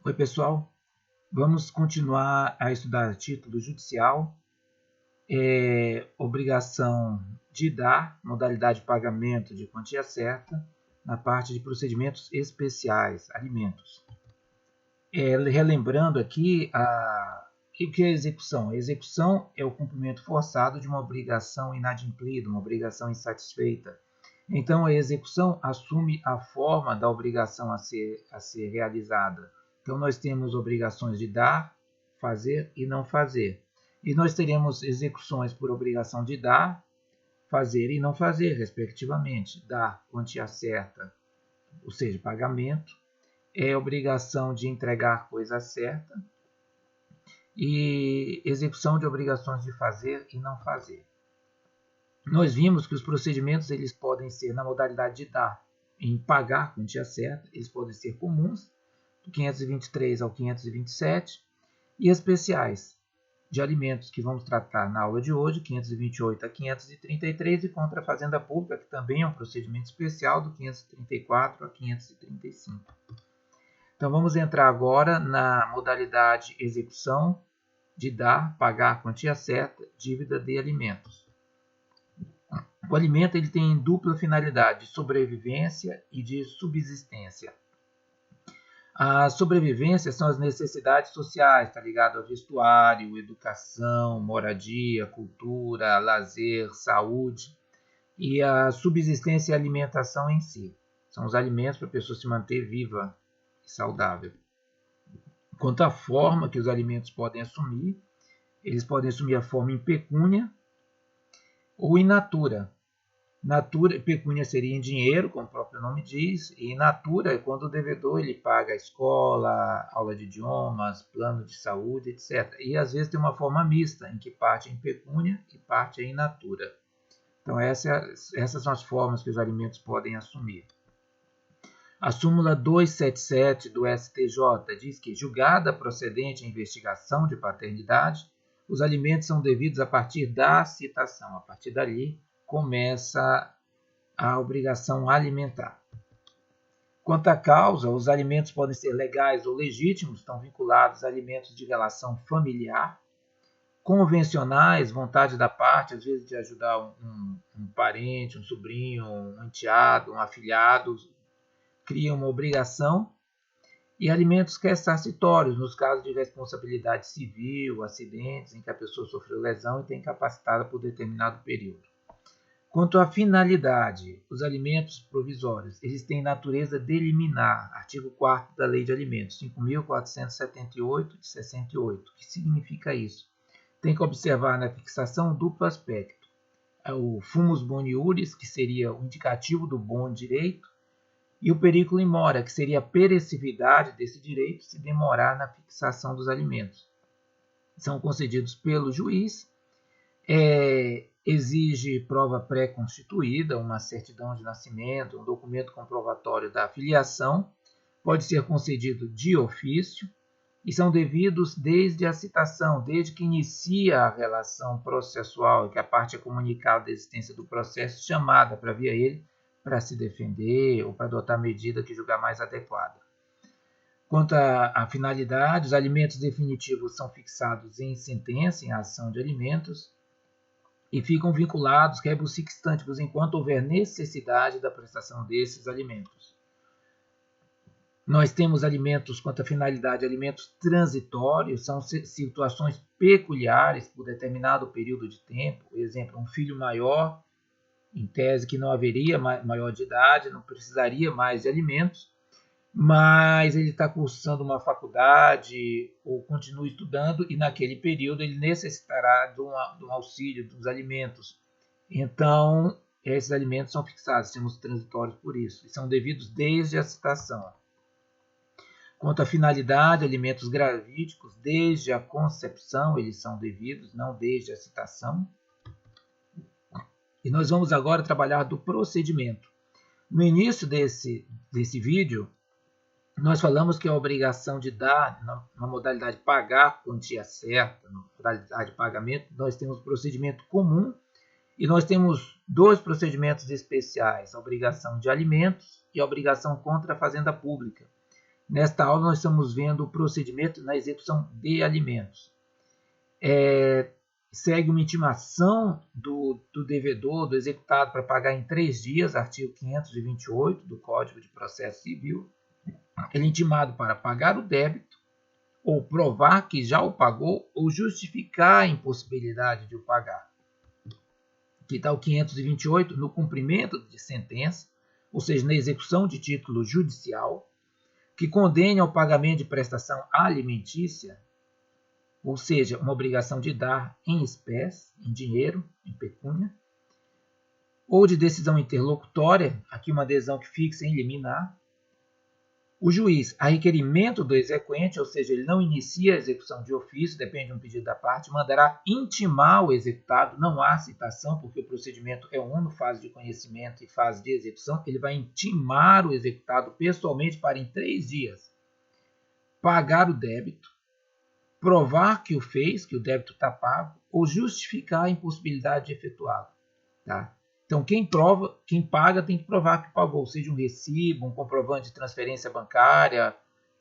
Oi, pessoal. Vamos continuar a estudar título judicial, obrigação de dar, modalidade de pagamento de quantia certa, na parte de procedimentos especiais, alimentos. Relembrando aqui, o que é a execução? A execução é o cumprimento forçado de uma obrigação inadimplida, uma obrigação insatisfeita. Então, a execução assume a forma da obrigação a ser realizada. Então, nós temos obrigações de dar, fazer e não fazer. E nós teremos execuções por obrigação de dar, fazer e não fazer, respectivamente. Dar, quantia certa, ou seja, pagamento, é obrigação de entregar coisa certa, e execução de obrigações de fazer e não fazer. Nós vimos que os procedimentos eles podem ser na modalidade de dar, em pagar quantia certa, eles podem ser comuns, do 523 ao 527, e especiais, de alimentos, que vamos tratar na aula de hoje, 528 a 533, e contra a Fazenda Pública, que também é um procedimento especial, do 534 a 535. Então, vamos entrar agora na modalidade execução de dar, pagar quantia certa, dívida de alimentos. O alimento ele tem dupla finalidade, de sobrevivência e de subsistência. A sobrevivência são as necessidades sociais, está ligado a vestuário, educação, moradia, cultura, lazer, saúde. E a subsistência é a alimentação em si. São os alimentos para a pessoa se manter viva e saudável. Quanto à forma que os alimentos podem assumir, eles podem assumir a forma em pecúnia ou in natura. Pecúnia seria em dinheiro, como o próprio nome diz, e in natura é quando o devedor ele paga a escola, aula de idiomas, plano de saúde, etc. E às vezes tem uma forma mista, em que parte é em pecúnia e parte é in natura. Então essas são as formas que os alimentos podem assumir. A súmula 277 do STJ diz que, julgada procedente a investigação de paternidade, os alimentos são devidos a partir da citação. A partir dali, começa a obrigação alimentar. Quanto à causa, os alimentos podem ser legais ou legítimos, estão vinculados a alimentos de relação familiar, convencionais, vontade da parte, às vezes de ajudar um parente, um sobrinho, um enteado, um afilhado, cria uma obrigação, e alimentos ressarcitórios, nos casos de responsabilidade civil, acidentes em que a pessoa sofreu lesão e tem incapacitada por determinado período. Quanto à finalidade, os alimentos provisórios, eles têm natureza deliminar, artigo 4º da Lei de Alimentos, 5.478 de 68. O que significa isso? Tem que observar na fixação duplo aspecto. O fumus boni iuris, que seria o indicativo do bom direito, e o periculum in mora, que seria a perecividade desse direito se demorar na fixação dos alimentos. São concedidos pelo juiz, exige prova pré-constituída, uma certidão de nascimento, um documento comprovatório da filiação, pode ser concedido de ofício e são devidos desde a citação, desde que inicia a relação processual, que a parte é comunicada da existência do processo, chamada para via ele, para se defender ou para adotar a medida que julgar mais adequada. Quanto à finalidade, os alimentos definitivos são fixados em sentença, em ação de alimentos, e ficam vinculados, rebus sic stantibus, enquanto houver necessidade da prestação desses alimentos. Nós temos alimentos, quanto à finalidade, alimentos transitórios, são situações peculiares por determinado período de tempo. Por exemplo, um filho maior, em tese que não haveria maior de idade, não precisaria mais de alimentos, mas ele está cursando uma faculdade ou continua estudando e naquele período ele necessitará de um auxílio dos alimentos. Então, esses alimentos são fixados, temos transitórios por isso, e são devidos desde a citação. Quanto à finalidade, alimentos gravídicos, desde a concepção eles são devidos, não desde a citação. E nós vamos agora trabalhar do procedimento. No início desse vídeo, nós falamos que a obrigação de dar, na modalidade pagar quantia certa, na modalidade de pagamento, nós temos procedimento comum e nós temos dois procedimentos especiais, a obrigação de alimentos e a obrigação contra a Fazenda Pública. Nesta aula nós estamos vendo o procedimento na execução de alimentos. Segue uma intimação do devedor, do executado, para pagar em 3 dias, artigo 528 do Código de Processo Civil. Ele é intimado para pagar o débito, ou provar que já o pagou, ou justificar a impossibilidade de o pagar. Aqui está o 528, no cumprimento de sentença, ou seja, na execução de título judicial, que condene ao pagamento de prestação alimentícia, ou seja, uma obrigação de dar em espécie, em dinheiro, em pecúnia, ou de decisão interlocutória, aqui uma adesão que fixa em liminar. O juiz, a requerimento do exequente, ou seja, ele não inicia a execução de ofício, depende de um pedido da parte, mandará intimar o executado, não há citação, porque o procedimento é uno, fase de conhecimento e fase de execução, ele vai intimar o executado pessoalmente para, em 3 dias, pagar o débito, provar que o fez, que o débito está pago, ou justificar a impossibilidade de efetuá-lo. Tá? Então, quem paga tem que provar que pagou, seja um recibo, um comprovante de transferência bancária,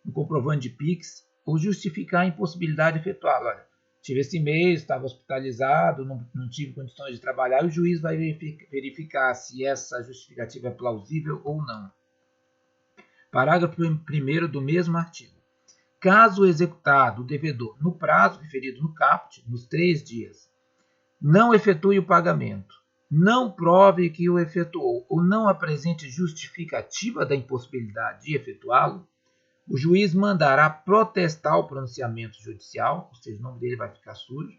um comprovante de PIX, ou justificar a impossibilidade de efetuá-lo. Olha, tive esse mês, estava hospitalizado, não tive condições de trabalhar, e o juiz vai verificar se essa justificativa é plausível ou não. Parágrafo 1º do mesmo artigo. Caso o executado, o devedor, no prazo referido no caput, nos 3 dias, não efetue o pagamento, não prove que o efetuou ou não apresente justificativa da impossibilidade de efetuá-lo, o juiz mandará protestar o pronunciamento judicial, ou seja, o nome dele vai ficar sujo,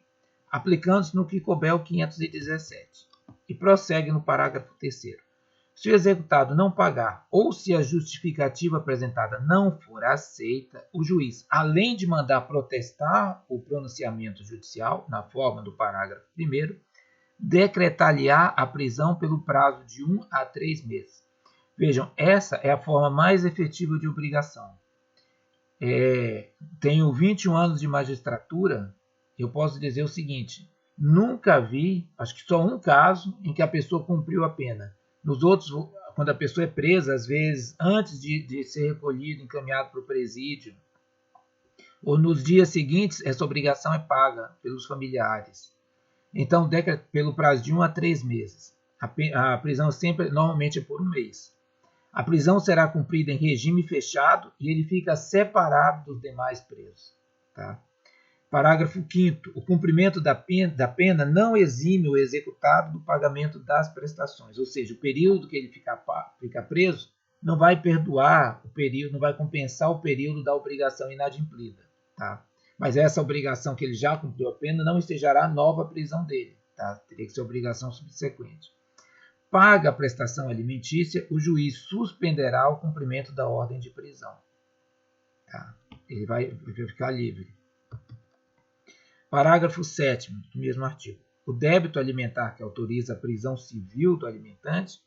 aplicando-se no que couber o 517. E prossegue no parágrafo 3º. Se o executado não pagar ou se a justificativa apresentada não for aceita, o juiz, além de mandar protestar o pronunciamento judicial, na forma do parágrafo 1º, decretar-lhe-á a prisão pelo prazo de 1 a 3 meses. Vejam, essa é a forma mais efetiva de obrigação. Tenho 21 anos de magistratura, eu posso dizer o seguinte, nunca vi, acho que só um caso, em que a pessoa cumpriu a pena. Nos outros, quando a pessoa é presa, às vezes, antes de ser recolhido, encaminhado para o presídio, ou nos dias seguintes, essa obrigação é paga pelos familiares. Então, pelo prazo de 1 a 3 meses. A prisão normalmente é por 1 mês. A prisão será cumprida em regime fechado e ele fica separado dos demais presos. Tá? Parágrafo 5º. O cumprimento da pena não exime o executado do pagamento das prestações. Ou seja, o período que ele fica preso não vai perdoar o período, não vai compensar o período da obrigação inadimplida. Tá? Mas essa obrigação que ele já cumpriu a pena não ensejará a nova prisão dele. Tá? Teria que ser obrigação subsequente. Paga a prestação alimentícia, o juiz suspenderá o cumprimento da ordem de prisão. Tá? Ele vai ficar livre. Parágrafo 7º do mesmo artigo. O débito alimentar que autoriza a prisão civil do alimentante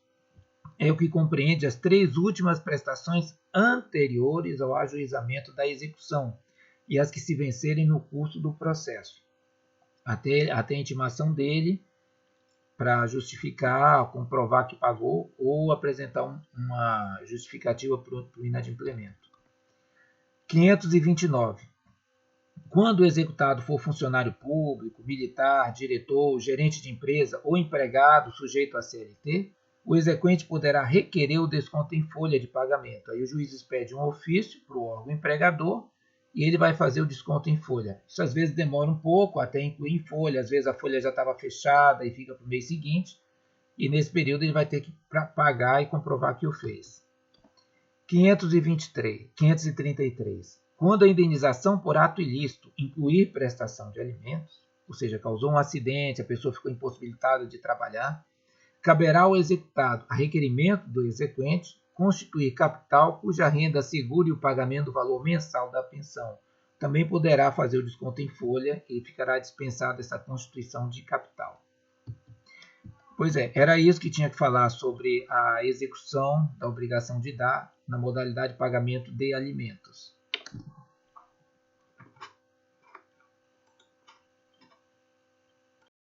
é o que compreende as 3 últimas prestações anteriores ao ajuizamento da execução e as que se vencerem no curso do processo, até a intimação dele para justificar, comprovar que pagou ou apresentar uma justificativa para o inadimplemento. 529. Quando o executado for funcionário público, militar, diretor, gerente de empresa ou empregado sujeito a CLT, o exequente poderá requerer o desconto em folha de pagamento. Aí o juiz expede um ofício para o órgão empregador e ele vai fazer o desconto em folha. Isso às vezes demora um pouco até incluir em folha, às vezes a folha já estava fechada e fica para o mês seguinte, e nesse período ele vai ter que pagar e comprovar que o fez. 533. Quando a indenização por ato ilícito incluir prestação de alimentos, ou seja, causou um acidente, a pessoa ficou impossibilitada de trabalhar, caberá ao executado, a requerimento do exequente, constituir capital cuja renda assegure o pagamento do valor mensal da pensão. Também poderá fazer o desconto em folha e ficará dispensada essa constituição de capital. Pois é, era isso que tinha que falar sobre a execução da obrigação de dar na modalidade de pagamento de alimentos.